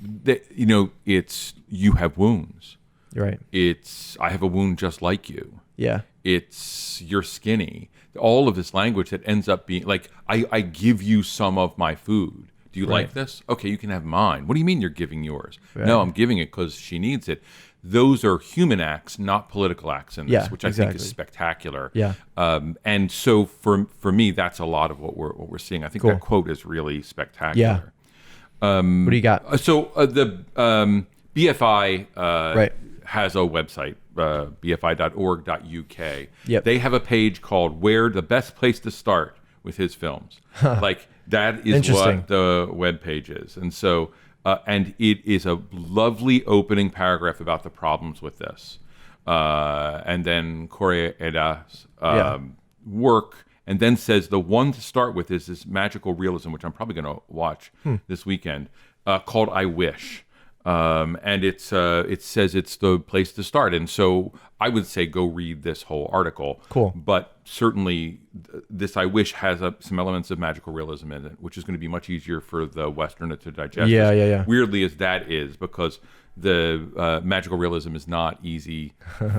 it's you have wounds. Right. It's I have a wound just like you. Yeah. It's you're skinny. All of this language that ends up being like I give you some of my food. Do you like this? Okay, you can have mine. What do you mean you're giving yours? No, I'm giving it because she needs it. Those are human acts, not political acts in this, which I think is spectacular. Yeah. And so for me, that's a lot of what we're seeing. I think that quote is really spectacular. What do you got? So the BFI has a website, bfi.org.uk. Yep. They have a page called "Where the Best Place to Start with His Films." Like that is what the web page is, and so. And it is a lovely opening paragraph about the problems with this. And then Koreeda's work, and then says the one to start with is this magical realism, which I'm probably going to watch this weekend, called I Wish. And it says it's the place to start. And so I would say go read this whole article. Cool. But certainly this I Wish has some elements of magical realism in it, which is going to be much easier for the Westerner to digest. Yeah. Weirdly as that is, because the magical realism is not easy.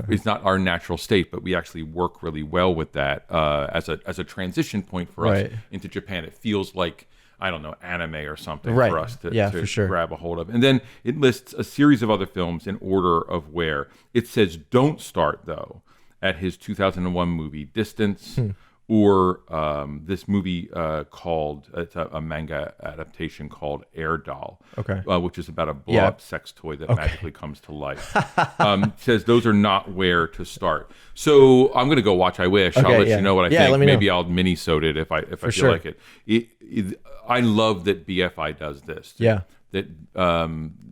It's not our natural state, but we actually work really well with that as a transition point for us into Japan. It feels like, I don't know, anime or something for us to grab a hold of. And then it lists a series of other films in order of where. It says don't start, though, at his 2001 movie Distance, or this movie called, it's a manga adaptation called Air Doll, which is about a blow-up sex toy that magically comes to life. Says those are not where to start. So I'm going to go watch I Wish. I'll let you know what I think. Maybe I'll mini-sode it if I feel like it. I love that BFI does this. Yeah. That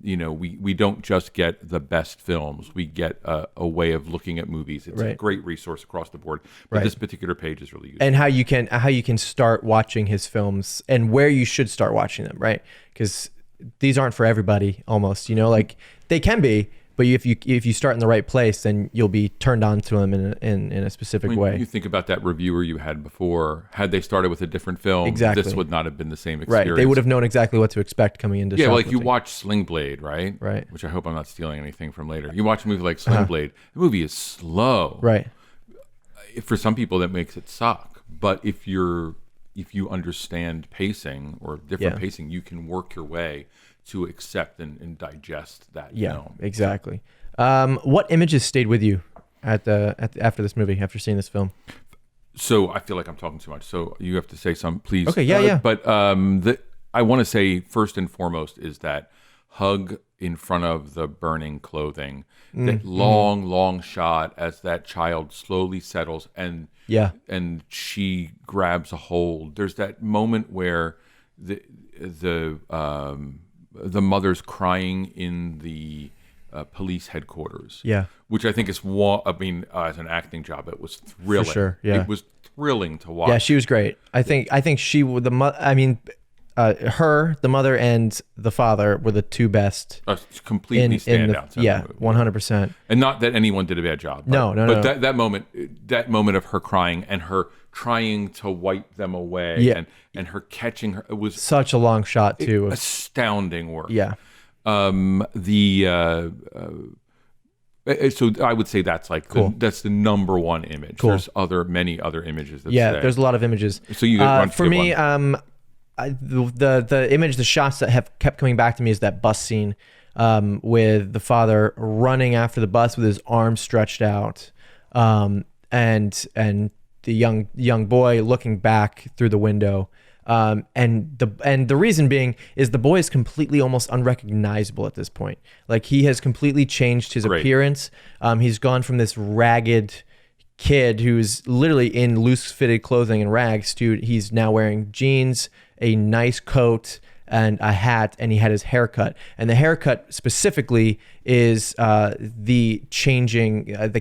we don't just get the best films, we get a way of looking at movies. It's a great resource across the board, but this particular page is really useful. And how you can start watching his films and where you should start watching them, right? Because these aren't for everybody, almost, like they can be, but if you start in the right place, then you'll be turned on to them in a specific way. You think about that reviewer you had before. Had they started with a different film, this would not have been the same experience. Right, they would have known exactly what to expect coming into. Yeah, like you watch Sling Blade, right? Right. Which I hope I'm not stealing anything from later. You watch a movie like Sling Blade. The movie is slow. Right. For some people, that makes it suck. But if you understand pacing or different pacing, you can work your way to accept and digest that film. Exactly. What images stayed with you after this movie, after seeing this film? So I feel like I'm talking too much. So you have to say some, please. Okay, yeah. But I want to say first and foremost is that hug in front of the burning clothing, that long shot as that child slowly settles and she grabs a hold. There's that moment where the mother's crying in the police headquarters. Yeah, which I think is as an acting job, it was thrilling. For sure, yeah, it was thrilling to watch. Yeah, she was great. I think she the mother and the father were the two best. Completely standouts. Yeah, 100%. And not that anyone did a bad job. No. That moment of her crying and her trying to wipe them away and her catching her, it was such a long shot too. Astounding work. Yeah. So I would say that's like that's the number one image. Cool. There's many other images. There's a lot of images. So you for me, the image, the shots that have kept coming back to me is that bus scene with the father running after the bus with his arms stretched out, and the young boy looking back through the window. And the reason being is the boy is completely almost unrecognizable at this point. Like he has completely changed his appearance. He's gone from this ragged kid who's literally in loose fitted clothing and rags to he's now wearing jeans, a nice coat, and a hat, and he had his haircut. And the haircut specifically is the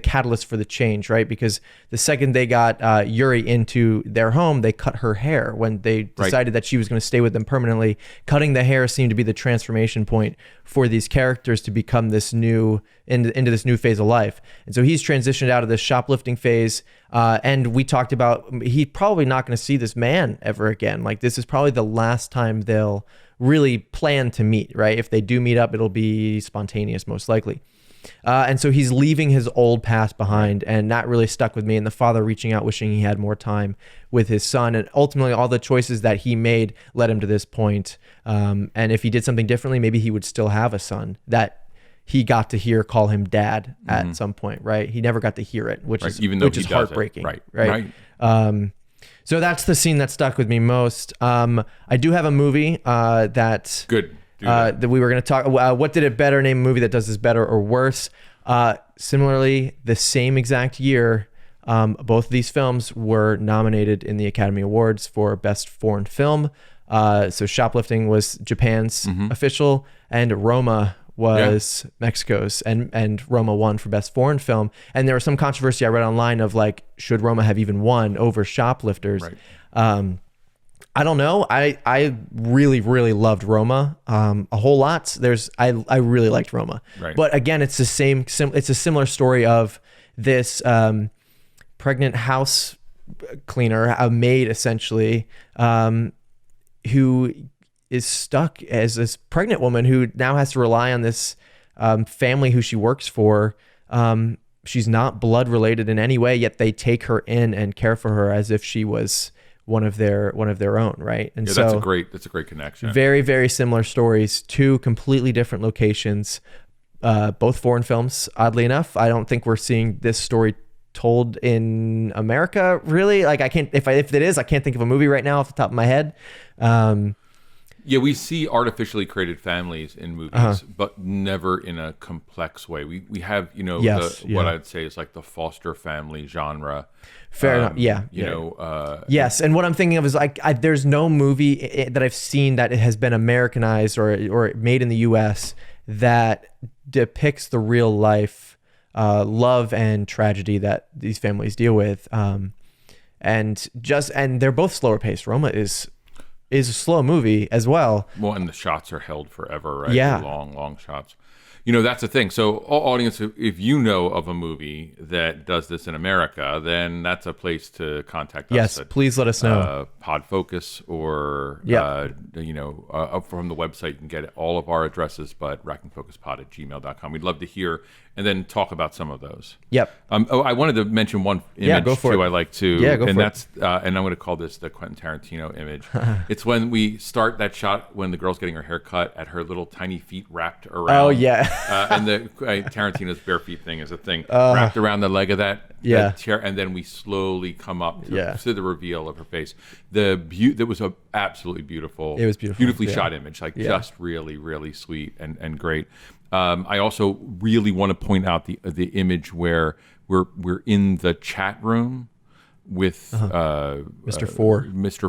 catalyst for the change, right? Because the second they got Yuri into their home, they cut her hair when they decided that she was going to stay with them permanently. Cutting the hair seemed to be the transformation point for these characters to become this into this new phase of life. And so he's transitioned out of this shoplifting phase. And we talked about he's probably not going to see this man ever again. Like this is probably the last time they'll really plan to meet, right? If they do meet up, it'll be spontaneous, most likely. And so he's leaving his old past behind, and that really stuck with me. And the father reaching out, wishing he had more time with his son. And ultimately, all the choices that he made led him to this point. And if he did something differently, maybe he would still have a son that he got to hear call him dad at some point, right? He never got to hear it, which is even though which is heartbreaking, right? So that's the scene that stuck with me most. I do have a movie that Good. that we were going to talk. What did it better? Name a movie that does this better or worse. Similarly, the same exact year, both of these films were nominated in the Academy Awards for Best Foreign Film. So Shoplifting was Japan's official, and Roma was Mexico's, and Roma won for Best Foreign Film. And there was some controversy I read online of like, should Roma have even won over Shoplifters? Right. I don't know. I really, really loved Roma a whole lot. I really liked Roma. Right. But again, it's the same. It's a similar story of this pregnant house cleaner, a maid essentially, who is stuck as this pregnant woman who now has to rely on this family who she works for. She's not blood related in any way, yet they take her in and care for her as if she was one of their own, right? And so that's a great connection. Very, very similar stories, two completely different locations, both foreign films. Oddly enough, I don't think we're seeing this story told in America, really. Like, I can't, if it is, I can't think of a movie right now off the top of my head. Yeah, we see artificially created families in movies, but never in a complex way. We have, what I'd say is like the foster family genre. Fair enough. Yeah. Yes. And what I'm thinking of is like, there's no movie that I've seen that has been Americanized or made in the US that depicts the real life love and tragedy that these families deal with. And they're both slower paced. Roma is a slow movie as well. Well, and the shots are held forever, right? Yeah. Long shots. That's the thing. So, audience, if you know of a movie that does this in America, then that's a place to contact us. Yes, please let us know. Podfocus or, from the website, you can get all of our addresses, but rackandfocuspod@gmail.com. We'd love to hear and then talk about some of those. Yep. I wanted to mention one image go for too. it. I like to, Yeah, go and for that's and I'm going to call this the Quentin Tarantino image. It's when we start that shot when the girl's getting her hair cut at her little tiny feet wrapped around. Oh yeah. And the Tarantino's bare feet thing is a thing wrapped around the leg of that chair, and then we slowly come up to the reveal of her face. That was a absolutely beautiful. It was beautiful. Beautifully shot image, just really, really sweet and great. I also really want to point out the image where we're in the chat room with Mr.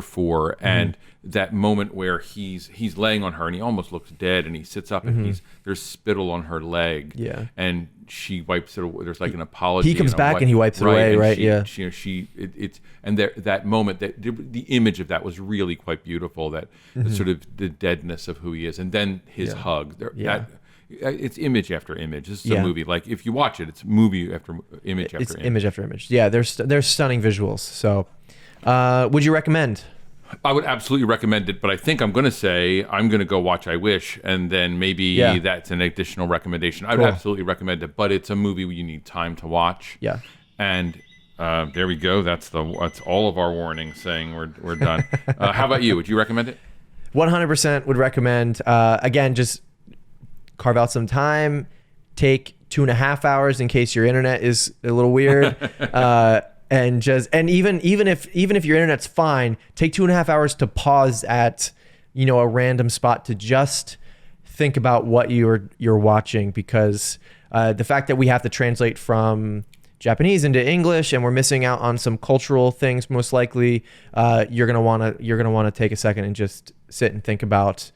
Four, and that moment where he's laying on her and he almost looks dead, and he sits up and there's spittle on her leg, and she wipes it away. There's like an apology. He comes back and he wipes it away, right? That moment, the image of that was really quite beautiful. That sort of the deadness of who he is, and then his hug. It's image after image. This is a movie. Like, if you watch it, it's movie after image after image. It's image after image. Yeah, there's stunning visuals. So, would you recommend? I would absolutely recommend it, but I think I'm going to say I'm going to go watch I Wish, and then maybe that's an additional recommendation. I would absolutely recommend it, but it's a movie where you need time to watch. Yeah. And there we go. That's all of our warnings saying we're done. How about you? Would you recommend it? 100% would recommend. Again, just carve out some time, take 2.5 hours in case your internet is a little weird. And even if your internet's fine, take 2.5 hours to pause at, a random spot to just think about what you're watching, because the fact that we have to translate from Japanese into English and we're missing out on some cultural things, most likely, you're gonna want to take a second and just sit and think about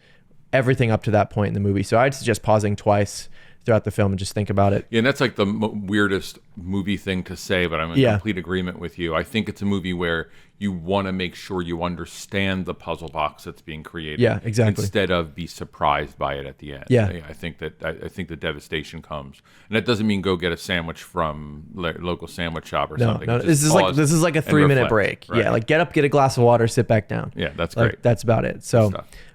everything up to that point in the movie. So I'd suggest pausing twice throughout the film and just think about it. Yeah, and that's like the weirdest movie thing to say, but I'm in complete agreement with you. I think it's a movie where you want to make sure you understand the puzzle box that's being created. Yeah, exactly. Instead of be surprised by it at the end. Yeah. I think the devastation comes, and that doesn't mean go get a sandwich from local sandwich shop or something. No, this is like a 3-minute break. Right. Yeah, like get up, get a glass of water, sit back down. Yeah, that's great. That's about it. So,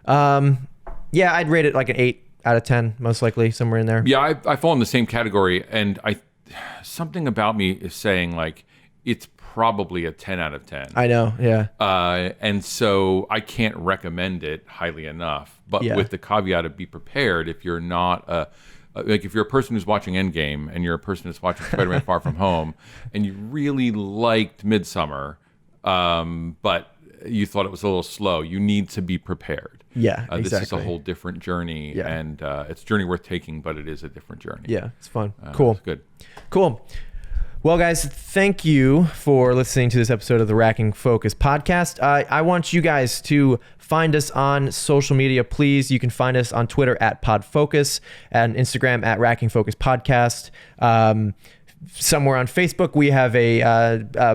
I'd rate it like an 8 out of 10, most likely, somewhere in there. Yeah, I fall in the same category, and something about me is saying like it's probably a 10 out of 10. I know, yeah. And so I can't recommend it highly enough. But with the caveat of be prepared if you're not like if you're a person who's watching Endgame and you're a person who's watching Spider-Man Far From Home and you really liked Midsummer, but you thought it was a little slow, you need to be prepared. Yeah, exactly. This is a whole different journey, and it's a journey worth taking, but it is a different journey. Yeah, it's fun. Cool. It's good. Cool. Well, guys, thank you for listening to this episode of the Racking Focus podcast. I want you guys to find us on social media, please. You can find us on Twitter at PodFocus and Instagram at Racking Focus Podcast. Somewhere on Facebook, we have a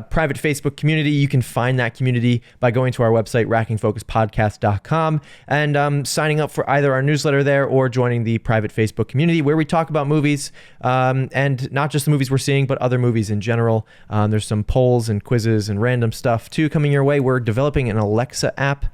private Facebook community. You can find that community by going to our website, rackingfocuspodcast.com, and signing up for either our newsletter there or joining the private Facebook community where we talk about movies, and not just the movies we're seeing, but other movies in general. There's some polls and quizzes and random stuff too coming your way. We're developing an Alexa app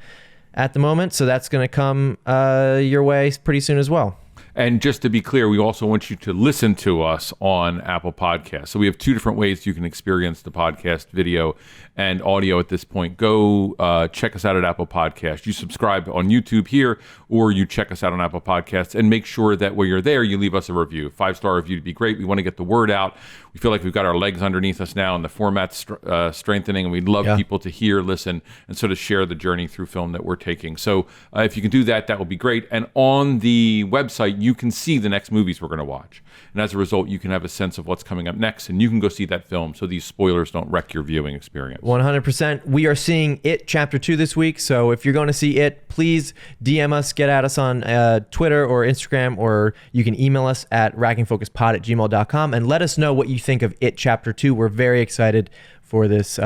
at the moment, so that's going to come your way pretty soon as well. And just to be clear, we also want you to listen to us on Apple Podcasts. So we have two different ways you can experience the podcast, video and audio at this point. Go check us out at Apple Podcasts. You subscribe on YouTube here, or you check us out on Apple Podcasts, and make sure that while you're there, you leave us a review. 5-star review would be great. We want to get the word out. We feel like we've got our legs underneath us now, and the format's strengthening, and we'd love people to hear, listen, and sort of share the journey through film that we're taking. So if you can do that, that would be great. And on the website, you can see the next movies we're going to watch. And as a result, you can have a sense of what's coming up next, and you can go see that film so these spoilers don't wreck your viewing experience. 100%. We are seeing It Chapter 2 this week, so if you're going to see it, please DM us, get at us on Twitter or Instagram, or you can email us at rackingfocuspod@gmail.com and let us know what you think of It Chapter 2. We're very excited for this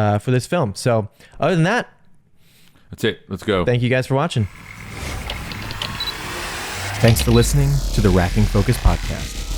film. So other than that, that's it. Let's go. Thank you guys for watching. Thanks for listening to the Racking Focus podcast.